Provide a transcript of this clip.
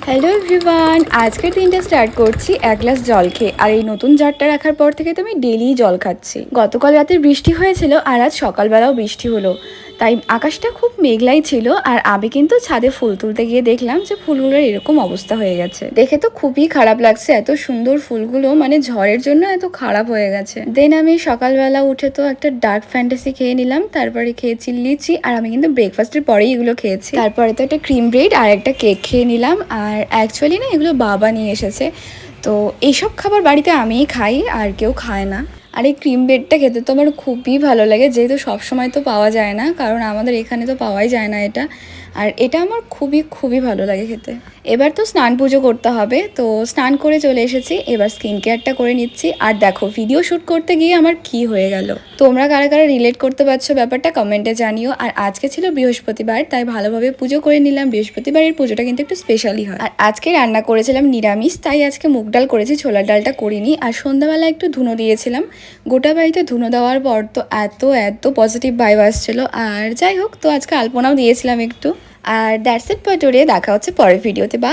Hello everyone, আজকের দিনটা start করছি এক গ্লাস জল খেয়ে। আর এই নতুন জারটা রাখার পর থেকে তো আমি ডেলি জল খাচ্ছি। গতকাল রাতে বৃষ্টি হয়েছিল আর আজ সকালবেলাও বৃষ্টি হলো, তাই আকাশটা খুব মেঘলাই ছিল। আর আমি কিন্তু ছাদে ফুল তুলতে গিয়ে দেখলাম যে ফুলগুলোর এরকম অবস্থা হয়ে গেছে। দেখে তো খুবই খারাপ লাগছে, এত সুন্দর ফুলগুলো মানে ঝড়ের জন্য এত খারাপ হয়ে গেছে। দেন আমি সকালবেলা উঠে তো একটা ডার্ক ফ্যান্টাসি খেয়ে নিলাম, তারপরে খেয়েছি লিচি। আর আমি কিন্তু ব্রেকফাস্টের পরেই এগুলো খেয়েছি। তারপরে তো একটা ক্রিম ব্রেড আর একটা কেক খেয়ে নিলাম। আর অ্যাকচুয়ালি না, এগুলো বাবা নিয়ে এসেছে, তো এইসব খাবার বাড়িতে আমিই খাই, আর কেউ খায় না। আর এই ক্রিম ব্রেডটা খেতে তো আমার খুবই ভালো লাগে, যেহেতু সবসময় তো পাওয়া যায় না, কারণ আমাদের এখানে তো পাওয়াই যায় না এটা। আর এটা আমার খুবই খুবই ভালো লাগে খেতে। এবার তো স্নান পুজো করতে হবে, তো স্নান করে চলে এসেছি। এবার স্কিন কেয়ারটা করে নিচ্ছি। আর দেখো, ভিডিও শ্যুট করতে গিয়ে আমার কি হয়ে গেল। তোমরা কারা কারা রিলেট করতে পারছো ব্যাপারটা কমেন্টে জানিও। আর আজকে ছিল বৃহস্পতিবার, তাই ভালোভাবে পুজো করে নিলাম। বৃহস্পতিবারের পুজোটা কিন্তু একটু স্পেশালি হয়। আর আজকে রান্না করেছিলাম নিরামিষ, তাই আজকে মুগ ডাল করেছি, ছোলার ডালটা করিনি। আর সন্ধ্যাবেলা একটু ধুনো দিয়েছিলাম। গোটা বাড়িতে ধুনো দেওয়ার পর তো এত এত পজিটিভ ভাইব আসছিল। আর যাই হোক, তো আজকে আলপনাও দিয়েছিলাম একটু। আর দ্যাটস ইট ফর টুডে। দেখা হচ্ছে পরের ভিডিওতে। বা